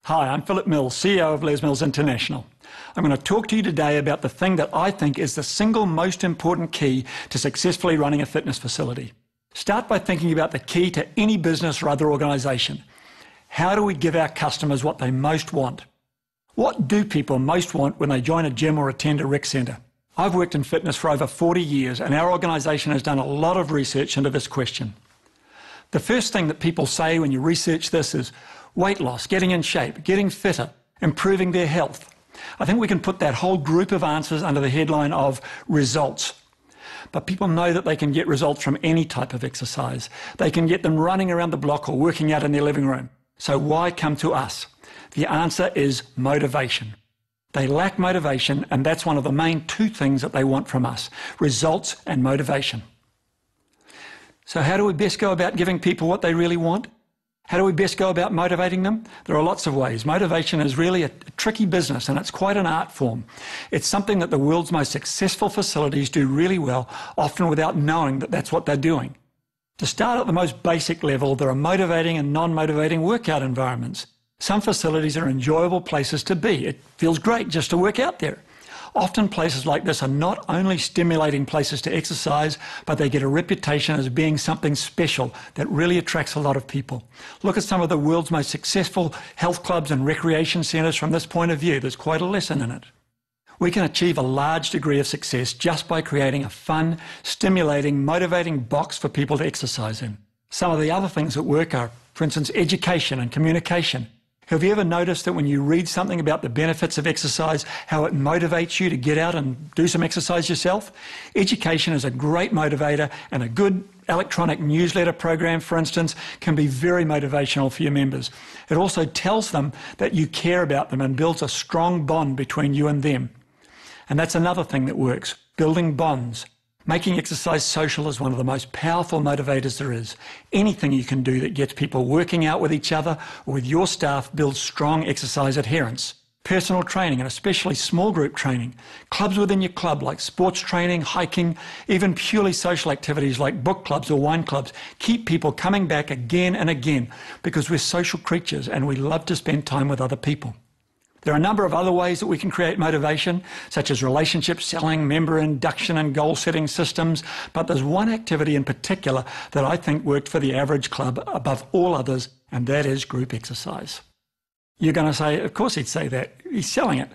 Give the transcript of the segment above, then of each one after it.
Hi, I'm Phillip Mills, CEO of Les Mills International. I'm going to talk to you today about the thing that I think is the single most important key to successfully running a fitness facility. Start by thinking about the key to any business or other organisation. How do we give our customers what they most want? What do people most want when they join a gym or attend a rec centre? I've worked in fitness for over 40 years and our organisation has done a lot of research into this question. The first thing that people say when you research this is weight loss, getting in shape, getting fitter, improving their health. I think we can put that whole group of answers under the headline of results. But people know that they can get results from any type of exercise. They can get them running around the block or working out in their living room. So why come to us? The answer is motivation. They lack motivation, and that's one of the main two things that they want from us, results and motivation. So how do we best go about giving people what they really want? How do we best go about motivating them? There are lots of ways. Motivation is really a tricky business and it's quite an art form. It's something that the world's most successful facilities do really well, often without knowing that that's what they're doing. To start at the most basic level, there are motivating and non-motivating workout environments. Some facilities are enjoyable places to be. It feels great just to work out there. Often places like this are not only stimulating places to exercise, but they get a reputation as being something special that really attracts a lot of people. Look at some of the world's most successful health clubs and recreation centres from this point of view. There's quite a lesson in it. We can achieve a large degree of success just by creating a fun, stimulating, motivating box for people to exercise in. Some of the other things that work are, for instance, education and communication. Have you ever noticed that when you read something about the benefits of exercise, how it motivates you to get out and do some exercise yourself? Education is a great motivator, and a good electronic newsletter program, for instance, can be very motivational for your members. It also tells them that you care about them and builds a strong bond between you and them. And that's another thing that works, building bonds. Making exercise social is one of the most powerful motivators there is. Anything you can do that gets people working out with each other or with your staff builds strong exercise adherence. Personal training, and especially small group training. Clubs within your club like sports training, hiking, even purely social activities like book clubs or wine clubs keep people coming back again and again because we're social creatures and we love to spend time with other people. There are a number of other ways that we can create motivation, such as relationship selling, member induction and goal-setting systems, but there's one activity in particular that I think worked for the average club above all others, and that is group exercise. You're going to say, of course he'd say that, he's selling it.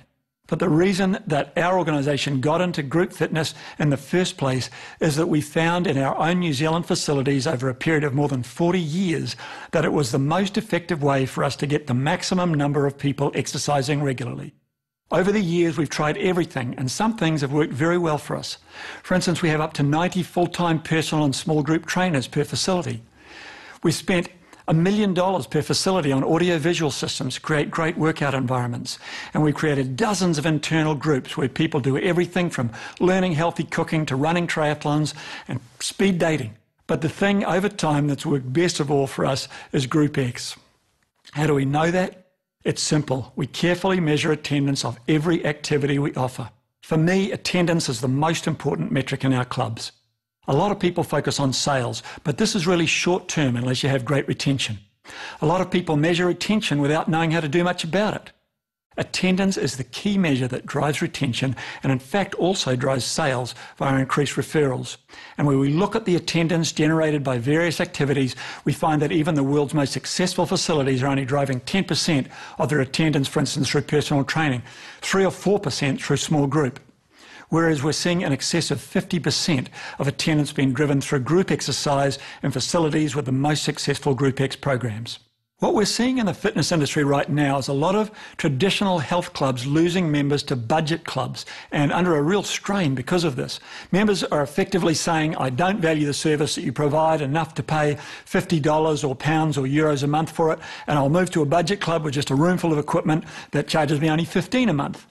But the reason that our organisation got into group fitness in the first place is that we found in our own New Zealand facilities over a period of more than 40 years that it was the most effective way for us to get the maximum number of people exercising regularly. Over the years, we've tried everything, and some things have worked very well for us. For instance, we have up to 90 full-time personal and small group trainers per facility. We spent $1 million per facility on audio-visual systems to create great workout environments. And we created dozens of internal groups where people do everything from learning healthy cooking to running triathlons and speed dating. But the thing over time that's worked best of all for us is Group X. How do we know that? It's simple. We carefully measure attendance of every activity we offer. For me, attendance is the most important metric in our clubs. A lot of people focus on sales, but this is really short-term unless you have great retention. A lot of people measure retention without knowing how to do much about it. Attendance is the key measure that drives retention and in fact also drives sales via increased referrals. And when we look at the attendance generated by various activities, we find that even the world's most successful facilities are only driving 10% of their attendance, for instance, through personal training, 3 or 4% through small group. Whereas we're seeing in excess of 50% of attendance being driven through group exercise in facilities with the most successful Group X programs. What we're seeing in the fitness industry right now is a lot of traditional health clubs losing members to budget clubs and under a real strain because of this. Members are effectively saying, I don't value the service that you provide enough to pay $50 or pounds or euros a month for it, and I'll move to a budget club with just a room full of equipment that charges me only $15 a month.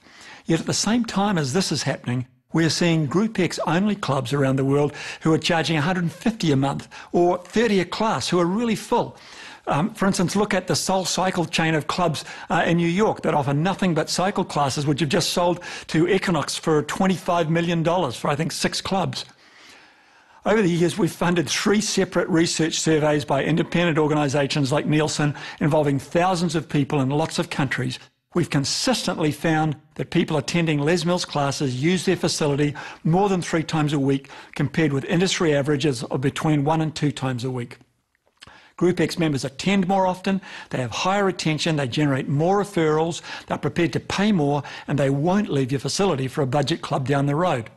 Yet at the same time as this is happening, we're seeing Group X only clubs around the world who are charging $150 a month or $30 a class who are really full. For instance, look at the Soul Cycle chain of clubs in New York that offer nothing but cycle classes, which have just sold to Equinox for $25 million for, I think, 6 clubs. Over the years, we've funded 3 separate research surveys by independent organisations like Nielsen, involving thousands of people in lots of countries. We've consistently found that people attending Les Mills classes use their facility more than 3 times a week, compared with industry averages of between 1 and 2 times a week. Group X members attend more often, they have higher retention, they generate more referrals, they're prepared to pay more, and they won't leave your facility for a budget club down the road.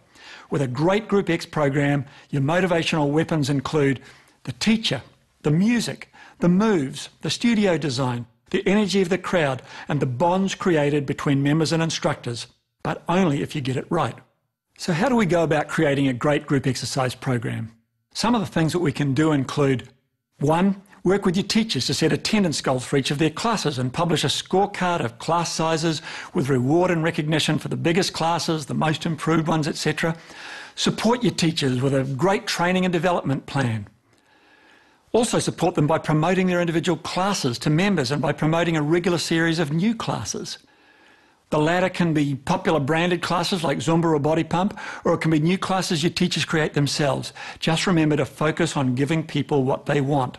With a great Group X program, your motivational weapons include the teacher, the music, the moves, the studio design, the energy of the crowd, and the bonds created between members and instructors, but only if you get it right. So how do we go about creating a great group exercise program? Some of the things that we can do include: 1. Work with your teachers to set attendance goals for each of their classes and publish a scorecard of class sizes with reward and recognition for the biggest classes, the most improved ones, etc. Support your teachers with a great training and development plan. Also support them by promoting their individual classes to members and by promoting a regular series of new classes. The latter can be popular branded classes like Zumba or Body Pump, or it can be new classes your teachers create themselves. Just remember to focus on giving people what they want.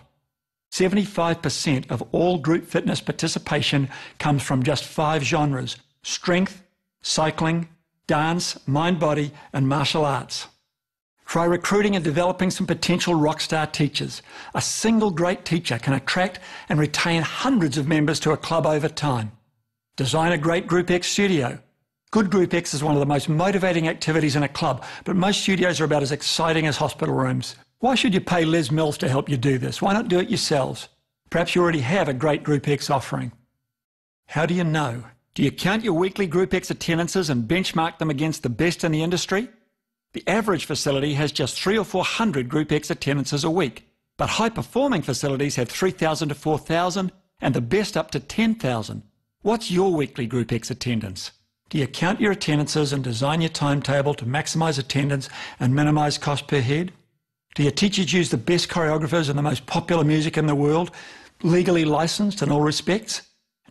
75% of all group fitness participation comes from just 5 genres: strength, cycling, dance, mind-body, and martial arts. Try recruiting and developing some potential rockstar teachers. A single great teacher can attract and retain hundreds of members to a club over time. Design a great Group X studio. Good Group X is one of the most motivating activities in a club, but most studios are about as exciting as hospital rooms. Why should you pay Les Mills to help you do this? Why not do it yourselves? Perhaps you already have a great Group X offering. How do you know? Do you count your weekly Group X attendances and benchmark them against the best in the industry? The average facility has just 300 or 400 Group X attendances a week, but high-performing facilities have 3,000 to 4,000 and the best up to 10,000. What's your weekly Group X attendance? Do you count your attendances and design your timetable to maximise attendance and minimise cost per head? Do your teachers use the best choreographers and the most popular music in the world, legally licensed in all respects?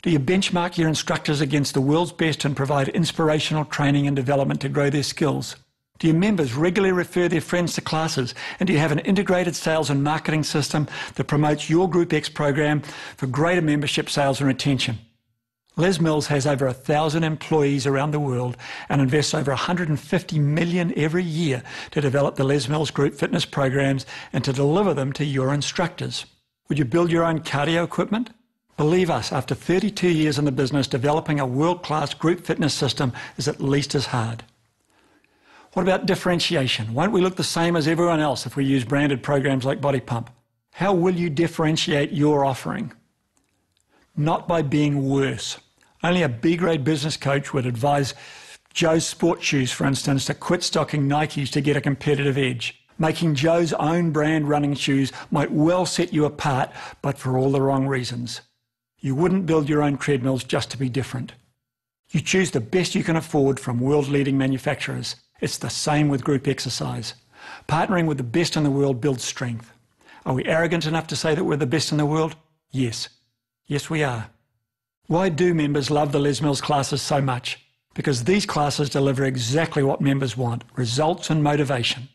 Do you benchmark your instructors against the world's best and provide inspirational training and development to grow their skills? Do your members regularly refer their friends to classes? And do you have an integrated sales and marketing system that promotes your Group X program for greater membership sales and retention? Les Mills has over 1,000 employees around the world and invests over $150 million every year to develop the Les Mills group fitness programs and to deliver them to your instructors. Would you build your own cardio equipment? Believe us, after 32 years in the business, developing a world-class group fitness system is at least as hard. What about differentiation? Won't we look the same as everyone else if we use branded programs like Body Pump? How will you differentiate your offering? Not by being worse. Only a B-grade business coach would advise Joe's sports shoes, for instance, to quit stocking Nikes to get a competitive edge. Making Joe's own brand running shoes might well set you apart, but for all the wrong reasons. You wouldn't build your own treadmills just to be different. You choose the best you can afford from world-leading manufacturers. It's the same with group exercise. Partnering with the best in the world builds strength. Are we arrogant enough to say that we're the best in the world? Yes. Yes, we are. Why do members love the Les Mills classes so much? Because these classes deliver exactly what members want: results and motivation.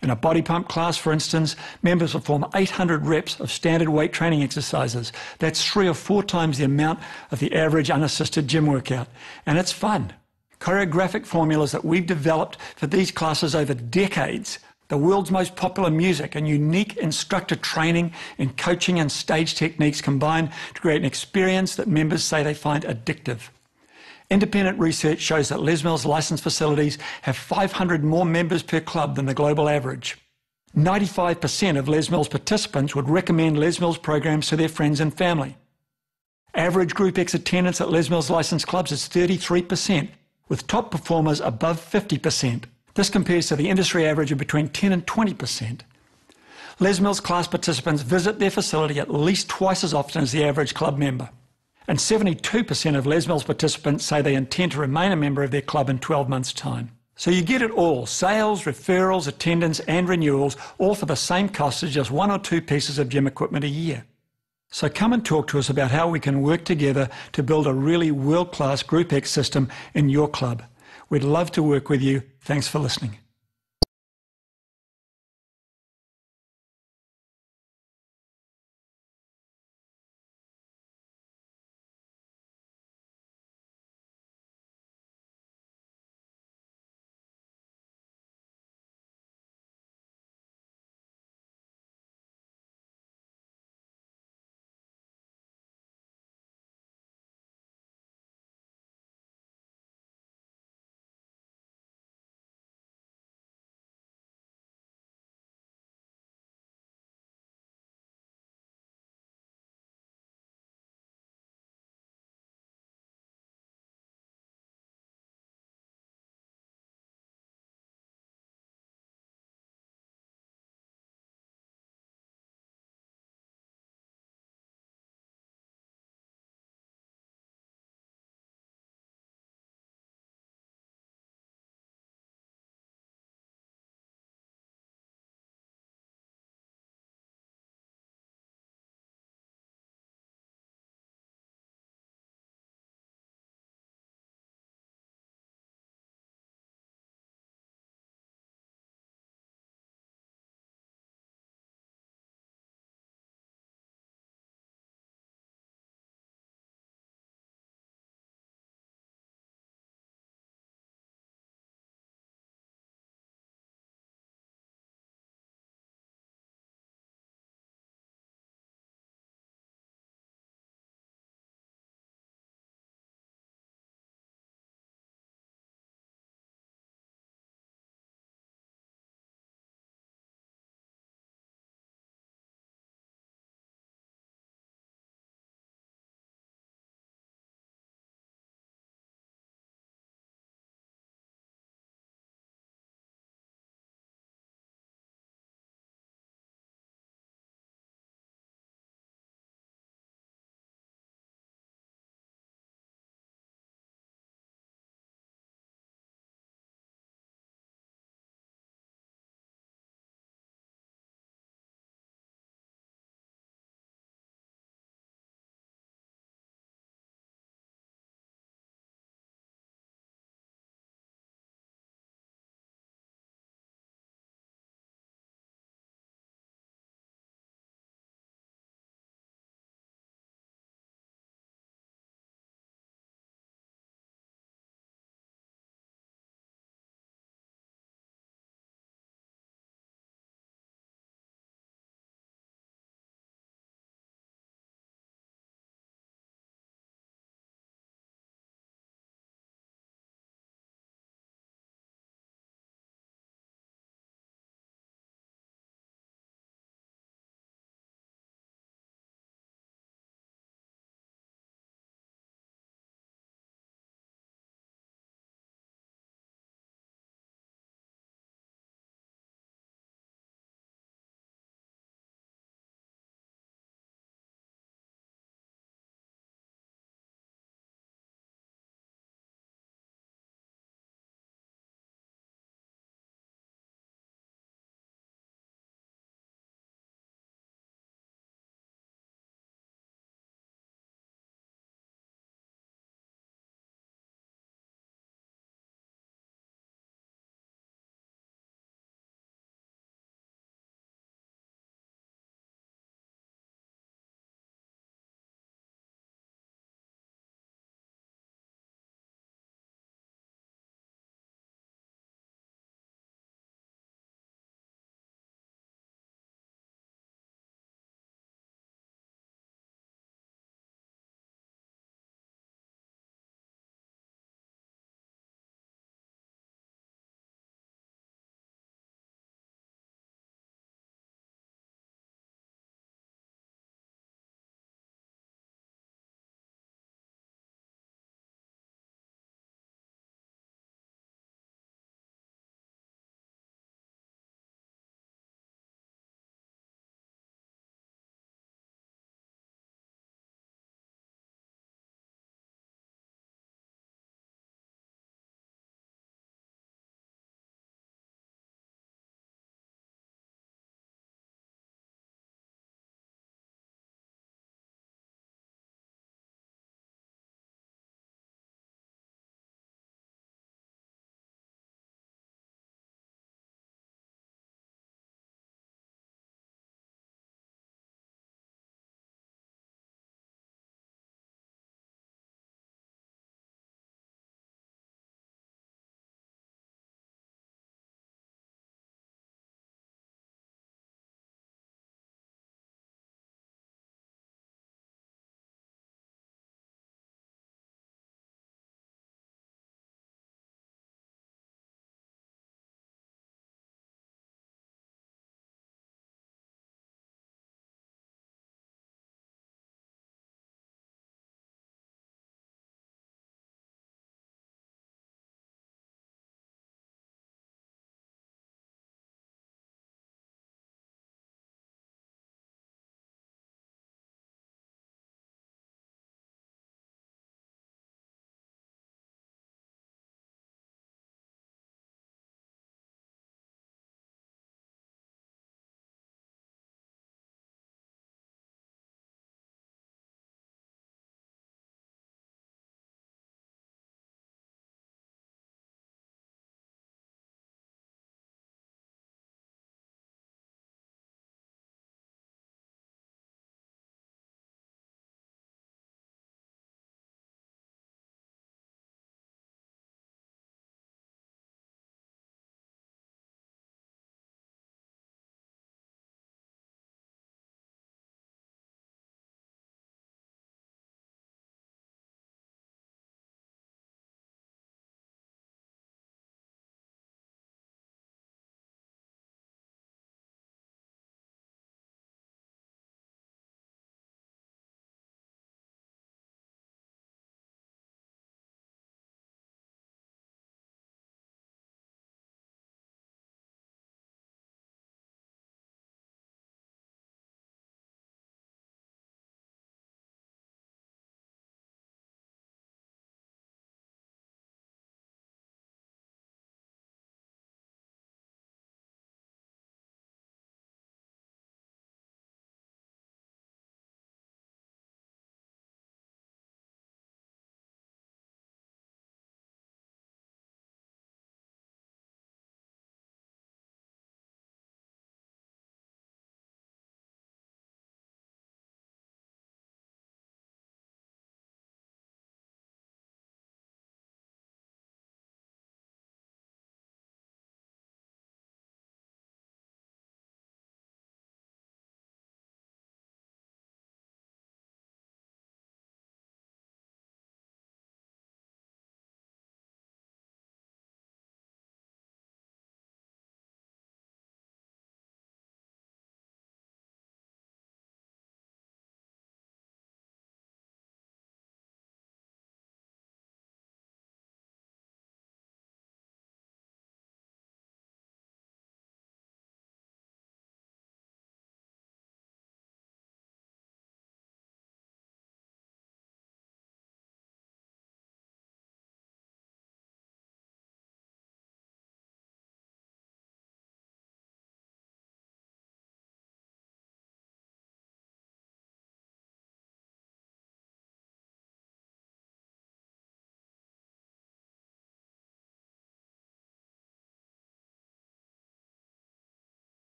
In a body pump class, for instance, members perform 800 reps of standard weight training exercises. That's 3 or 4 times the amount of the average unassisted gym workout. And it's fun. Choreographic formulas that we've developed for these classes over decades, the world's most popular music and unique instructor training in coaching and stage techniques combined to create an experience that members say they find addictive. Independent research shows that Les Mills licensed facilities have 500 more members per club than the global average. 95% of Les Mills participants would recommend Les Mills programs to their friends and family. Average Group X attendance at Les Mills licensed clubs is 33%, with top performers above 50%. This compares to the industry average of between 10 and 20%. Les Mills class participants visit their facility at least twice as often as the average club member. And 72% of Les Mills participants say they intend to remain a member of their club in 12 months' time. So you get it all: sales, referrals, attendance and renewals, all for the same cost as just 1 or 2 pieces of gym equipment a year. So come and talk to us about how we can work together to build a really world-class Group X system in your club. We'd love to work with you. Thanks for listening.